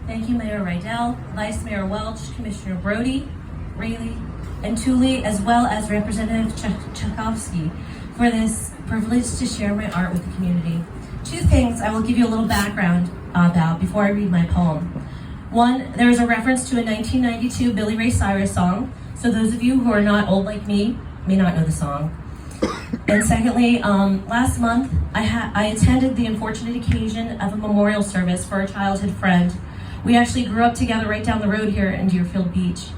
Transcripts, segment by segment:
Thank you, Mayor Rydell, Vice Mayor Welch, Commissioner Brody, Raley, and Tooley, as well as Representative Tchaikovsky, for this privilege to share my art with the community. Two things I will give you a little background about before I read my poem. One, there is a reference to a 1992 Billy Ray Cyrus song, so those of you who are not old like me may not know the song. And secondly, last month I attended the unfortunate occasion of a memorial service for a childhood friend. We actually grew up together right down the road here in Deerfield Beach.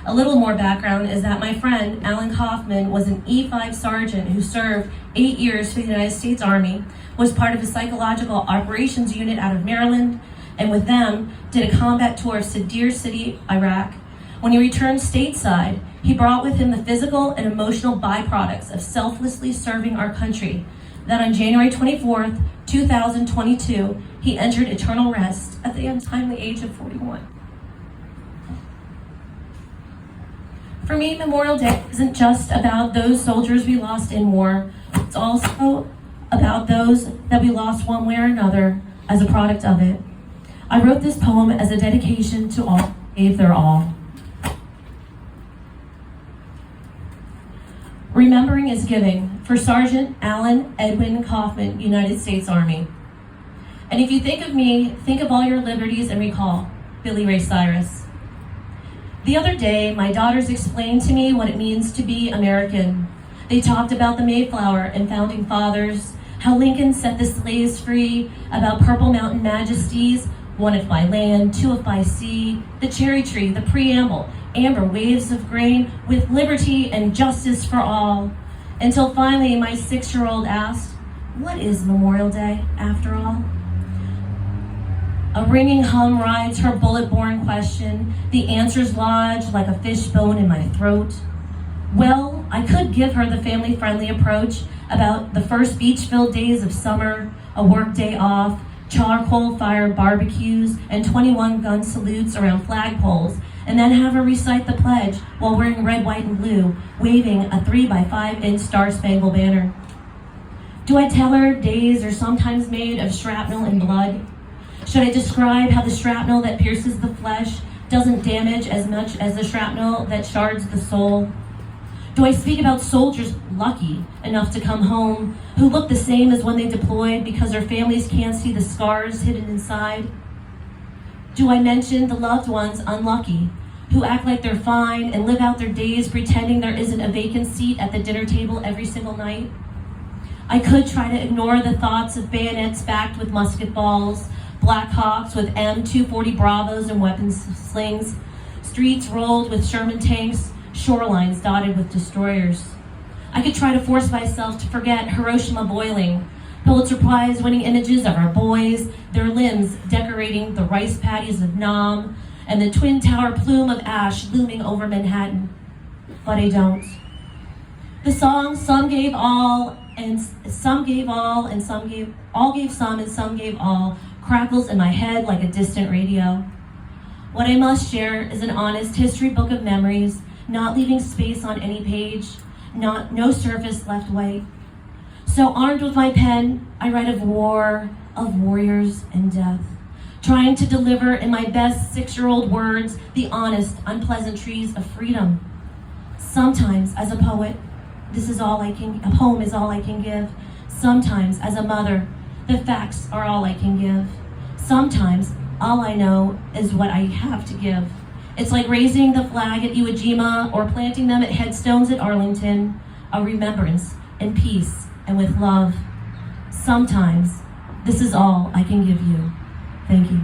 A little more background is that my friend, Alan Kaufman, was an E5 sergeant who served 8 years for the United States Army, was part of a psychological operations unit out of Maryland, and with them did a combat tour of Sadir City, Iraq. When he returned stateside, he brought with him the physical and emotional byproducts of selflessly serving our country. That on January 24th, 2022, he entered eternal rest at the untimely age of 41. For me, Memorial Day isn't just about those soldiers we lost in war. It's also about those that we lost one way or another as a product of it. I wrote this poem as a dedication to all who gave their all. Remembering is Giving, for Sergeant Alan Edwin Kaufman, United States Army. And if you think of me, think of all your liberties and recall Billy Ray Cyrus. The other day, my daughters explained to me what it means to be American. They talked about the Mayflower and Founding Fathers, how Lincoln set the slaves free, about Purple Mountain majesties, one if by land, two if by sea, the cherry tree, the preamble, amber waves of grain, with liberty and justice for all. Until finally my 6-year-old asked, what is Memorial Day after all? A ringing hum rides her bullet-borne question. The answers lodge like a fishbone in my throat. Well, I could give her the family-friendly approach about the first beach-filled days of summer, a work day off, charcoal-fired barbecues, and 21-gun salutes around flagpoles, and then have her recite the pledge while wearing red, white, and blue, waving a 3x5-inch Star-Spangled Banner. Do I tell her days are sometimes made of shrapnel and blood? Should I describe how the shrapnel that pierces the flesh doesn't damage as much as the shrapnel that shards the soul? Do I speak about soldiers lucky enough to come home, who look the same as when they deployed because their families can't see the scars hidden inside? Do I mention the loved ones unlucky, who act like they're fine and live out their days pretending there isn't a vacant seat at the dinner table every single night? I could try to ignore the thoughts of bayonets backed with musket balls, Black Hawks with M240 Bravos and weapons slings, streets rolled with Sherman tanks, shorelines dotted with destroyers. I could try to force myself to forget Hiroshima boiling, Pulitzer Prize-winning images of our boys, their limbs decorating the rice paddies of Nam, and the Twin Tower plume of ash looming over Manhattan. But I don't. The song "Some Gave All" and "Some Gave All" and all gave some and some gave all crackles in my head like a distant radio. What I must share is an honest history book of memories, not leaving space on any page, no surface left white. So armed with my pen, I write of war, of warriors and death, trying to deliver in my best 6-year-old words the honest unpleasantries of freedom. Sometimes as a poet, a poem is all I can give. Sometimes as a mother, the facts are all I can give. Sometimes all I know is what I have to give. It's like raising the flag at Iwo Jima or planting them at headstones at Arlington, a remembrance in peace and with love. Sometimes this is all I can give you. Thank you.